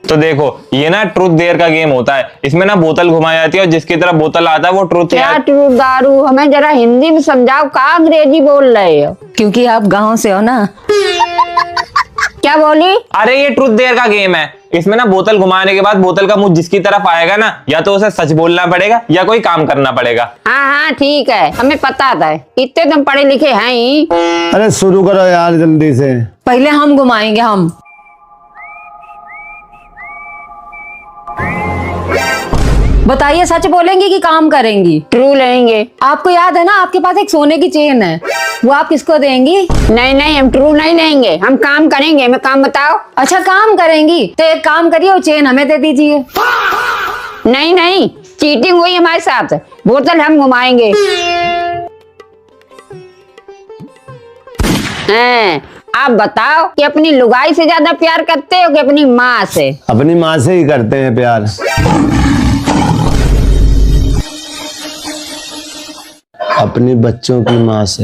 तो देखो ये ना ट्रूथ देयर का गेम होता है, इसमें ना बोतल घुमाई जाती है और जिसकी तरफ बोतल आता है वो ट्रूथ। क्या ट्रूथ दारू? हमें जरा हिंदी में समझाओ, कहाँ अंग्रेजी बोल रहे हो? क्योंकि आप गांव से हो ना। क्या बोली? अरे ये ट्रूथ देयर का गेम है, इसमें ना बोतल घुमाने के बाद बोतल का मुंह जिसकी तरफ आएगा ना, या तो उसे सच बोलना पड़ेगा या कोई काम करना पड़ेगा। हाँ हाँ ठीक है, हमें पता था, इतने तुम पढ़े लिखे हैं ही। अरे शुरू करो यार जल्दी से। पहले हम घुमाएंगे हम। बताइए सच बोलेंगी कि काम करेंगी? ट्रू लेंगे। आपको याद है ना आपके पास एक सोने की चेन है, वो आप किसको देंगी? नहीं नहीं, हम ट्रू नहीं लेंगे, हम काम करेंगे। हमें काम बताओ। अच्छा काम करेंगी तो एक काम करिए, वो चेन हमें दे दीजिए। नहीं नहीं, चीटिंग हुई हमारे साथ, बोतल हम घुमाएंगे। आप बताओ कि अपनी लुगाई से ज्यादा प्यार करते हो कि अपनी माँ से? अपनी माँ से ही करते हैं प्यार। अपनी बच्चों की माँ से।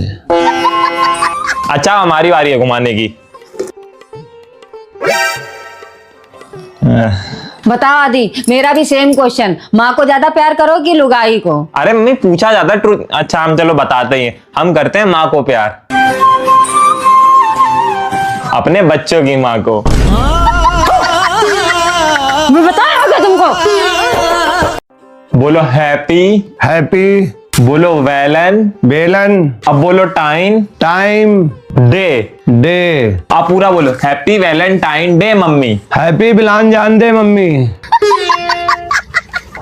अच्छा हमारी बारी है घुमाने की। बताओ आदि, मेरा भी सेम क्वेश्चन, माँ को ज्यादा प्यार करो कि लुगाई को? अरे मम्मी पूछा जाता ट्रूथ। अच्छा हम चलो बताते ही हैं, हम करते हैं माँ को प्यार, अपने बच्चों की माँ को। मैं बताया होगा तुमको। बोलो हैप्पी, हैप्पी, बोलो वेलन, बेलन, अब बोलो टाइम टाइम, डे। डे। आप पूरा बोलो, happy Valentine day mummy. Happy बिलान जान दे मम्मी।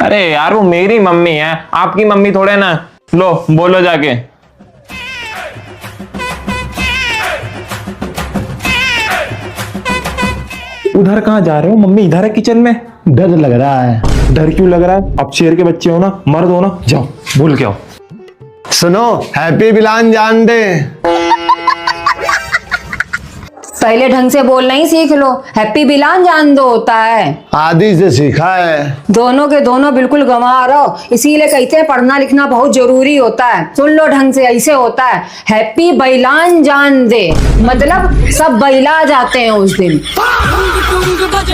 अरे यार वो मेरी मम्मी है, आपकी मम्मी थोड़े ना। लो बोलो जाके। उधर कहाँ जा रहे हो मम्मी? इधर है किचन में। डर लग रहा है। डर क्यों लग रहा है? आप शेर के बच्चे हो ना, मर्द हो ना, जाओ भूल के आओ। सुनो, हैप्पी बिलान जान दे। पहले ढंग से बोलना ही सीख लो, हैप्पी बिलान जान दो होता है। आदि से सीखा है। दोनों के दोनों बिल्कुल गंवा रहो, इसीलिए कहते हैं पढ़ना लिखना बहुत जरूरी होता है। सुन लो ढंग से, ऐसे होता है हैप्पी बैलान जान दे, मतलब सब बैला जाते हैं उस दिन।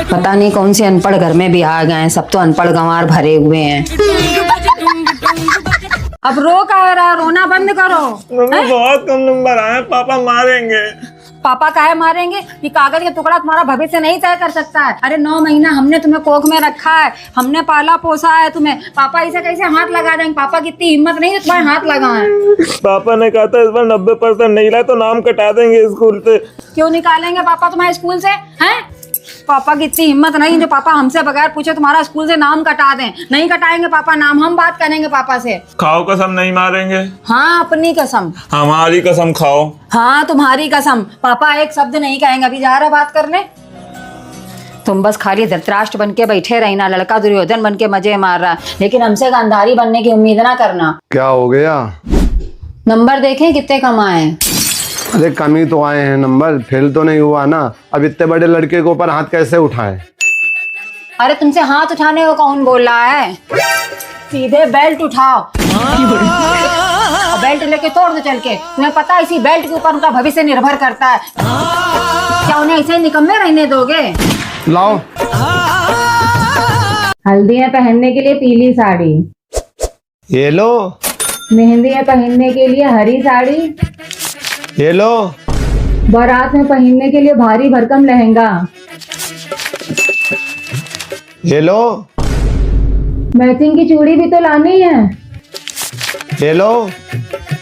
पता नहीं कौन से अनपढ़ घर में भी आ गए हैं, सब तो अनपढ़ गंवार भरे हुए हैं। अब रो का रहा, रोना बंद करो। बहुत कम नंबर आए, पापा मारेंगे। पापा काहे मारेंगे? ये कागज का टुकड़ा तुम्हारा भविष्य नहीं तय कर सकता है। अरे 9 महीना हमने तुम्हें कोख में रखा है, हमने पाला पोसा है तुम्हें, पापा ऐसे कैसे हाथ लगा देंगे? पापा की इतनी हिम्मत नहीं है तुम्हारे हाथ लगाएं। पापा ने कहा था इस बार 90% नहीं लाए तो नाम कटा देंगे स्कूल से। क्यों निकालेंगे पापा तुम्हारे स्कूल से? हैं? पापा की इतनी हिम्मत नहीं जो पापा हमसे बगैर पूछे तुम्हारा स्कूल से नाम कटा दें। नहीं कटाएंगे पापा नाम, हम बात करेंगे पापा से। खाओ कसम नहीं मारेंगे। हाँ अपनी कसम। हमारी कसम खाओ। हाँ तुम्हारी कसम। पापा एक शब्द नहीं कहेंगे, अभी जा रहा बात करने। तुम बस खाली धृतराष्ट्र बन के बैठे रहना, लड़का दुर्योधन बन के मजे मार रहा, लेकिन हमसे गांधारी बनने की उम्मीद ना करना। क्या हो गया? नंबर देखें कितने कम आए? अरे कम ही तो आए हैं नंबर, फेल तो नहीं हुआ ना। अब इतने बड़े लड़के के ऊपर हाथ कैसे उठाएं? अरे तुमसे हाथ उठाने को कौन बोल रहा है? सीधे बेल्ट उठाओ। बेल्ट लेके तोड़ दो चल के। तुम्हें पता है इसी बेल्ट के ऊपर उनका भविष्य निर्भर करता है। क्या उन्हें ऐसे निकम्मे रहने दोगे? लाओ। हल्दी है पहनने के लिए पीली साड़ी, ये लो। मेहंदी है पहनने के लिए हरी साड़ी, ये लो। बारात में पहनने के लिए भारी भरकम लहंगा, ये लो। मैचिंग की चूड़ी भी तो लानी है, ये लो।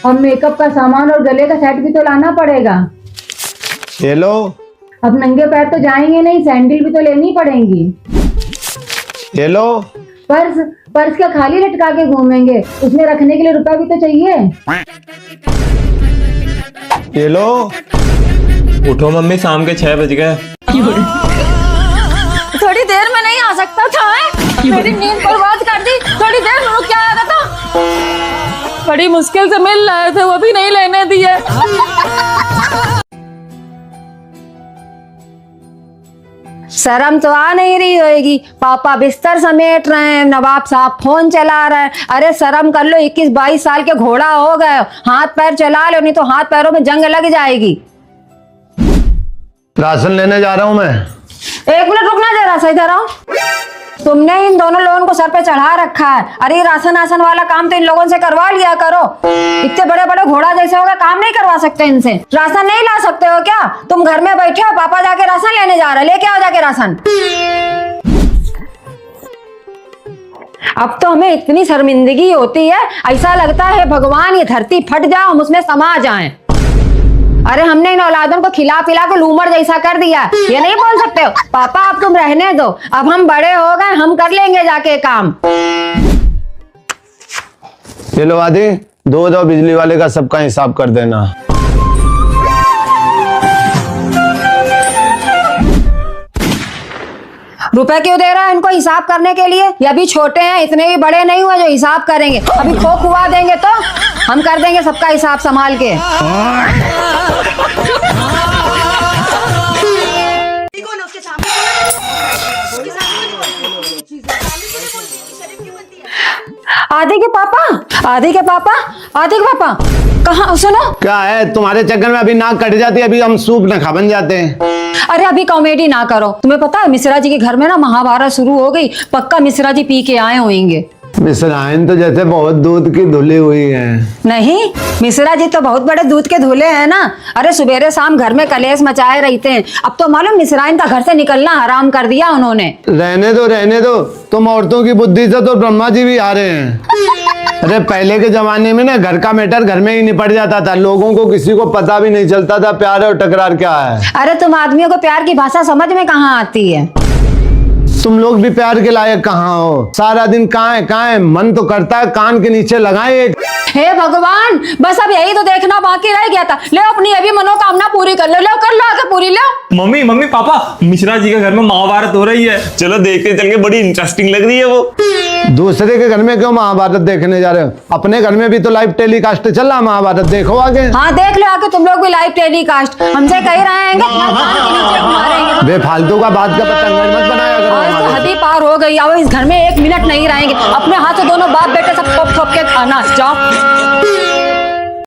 और मेकअप का सामान और गले का सेट भी तो लाना पड़ेगा। ये लो। अब नंगे पैर तो जाएंगे नहीं, सैंडल भी तो लेनी पड़ेंगी। ये लो। पर्स क्या खाली लटका के घूमेंगे? उसमें रखने के लिए रुपया भी तो चाहिए। ये लो। उठो मम्मी, शाम के 6 बज गए। थोड़ी देर में नहीं आ सकता था? मेरी नींद बर्बाद कर दी। थोड़ी देर में रुक, क्या आ रहा था? बड़ी मुश्किल से मिल रहे थे, वो भी नहीं लेने दिए। शर्म तो आ नहीं रही होगी। पापा बिस्तर समेट रहे हैं, नवाब साहब फोन चला रहे हैं। अरे शर्म कर लो, 21-22 साल के घोड़ा हो गए, हाथ पैर चला लो, नहीं तो हाथ पैरों में जंग लग जाएगी। राशन लेने जा रहा हूँ मैं। 1 मिनट रुकना जरा, सा इधर आओ। तुमने इन दोनों लोगों को सर पे चढ़ा रखा है। अरे राशन आसन वाला काम तो इन लोगों से करवा लिया करो। इतने बड़े बड़े घोड़ा जैसे होगा, काम नहीं करवा सकते इनसे? राशन नहीं ला सकते हो क्या? तुम घर में बैठे हो, पापा जाके राशन लेने जा रहे, लेके आओ जाके राशन। अब तो हमें इतनी शर्मिंदगी होती है, ऐसा लगता है भगवान ये धरती फट जाए, हम उसमें समा जाएं। अरे हमने इन औलादों को खिला पिला के लूमड़ जैसा कर दिया, ये नहीं बोल सकते हो पापा अब तुम रहने दो, अब हम बड़े हो गए, हम कर लेंगे जाके काम। ये लो आदि, दूध और बिजली वाले का सबका हिसाब कर देना। रुपए क्यों दे रहा है इनको हिसाब करने के लिए? ये अभी छोटे हैं, इतने भी बड़े नहीं हुए जो हिसाब करेंगे। अभी खो खुआ देंगे तो हम कर देंगे सबका हिसाब संभाल के। आदि के पापा, आदि के पापा, आदि के पापा कहाँ? सुनो, क्या है तुम्हारे चक्कर में अभी नाक कट जाती है, अभी हम सूप न खा बन जाते हैं। अरे अभी कॉमेडी ना करो। तुम्हें पता है मिश्रा जी के घर में ना महाभारत शुरू हो गई, पक्का मिश्रा जी पी के आए होंगे। मिश्राइन तो जैसे बहुत दूध की धुली हुई है। नहीं, मिश्रा जी तो बहुत बड़े दूध के धुले हैं ना। अरे सुबेरे शाम घर में कलेश मचाए रहते हैं। अब तो मालूम मिश्राइन का घर से निकलना हराम कर दिया उन्होंने। रहने दो, तुम औरतों की बुद्धि से तो ब्रह्मा जी भी आ रहे हैं। अरे पहले के जमाने में ना घर का मैटर घर में ही निपट जाता था, लोगों को किसी को पता भी नहीं चलता था प्यार और टकरार क्या है। अरे तुम आदमियों को प्यार की भाषा समझ में कहाँ आती है? तुम लोग भी प्यार के लायक कहाँ हो? सारा दिन कहाँ है, मन तो करता है कान के नीचे लगाए एक। हे भगवान, बस अब यही तो देखना बाकी रह गया था। ले अपनी अभी मनोकामना पूरी कर लो, कर लो आगे पूरी लो। Mummy mummy papa, Mishra ji के घर में महाभारत हो रही है, चलो देखते चल के, बड़ी इंटरेस्टिंग लग रही है वो। दूसरे के घर में क्यों महाभारत देखने जा रहे हो? अपने घर में भी तो लाइव टेलीकास्ट चल रहा, महाभारत देखो आगे। हाँ देख लो आगे तुम लोग भी लाइव टेलीकास्ट। हमसे कह रहे हैं बेफालतू का बात का पतंगड़ मत बनाया करो। आज तो हद ही पार हो गई। अब इस घर में एक मिनट नहीं रहेंगे। अपने हाथ से दोनों बाप बेटे सब ठोक ठोक के खाना। जाओ।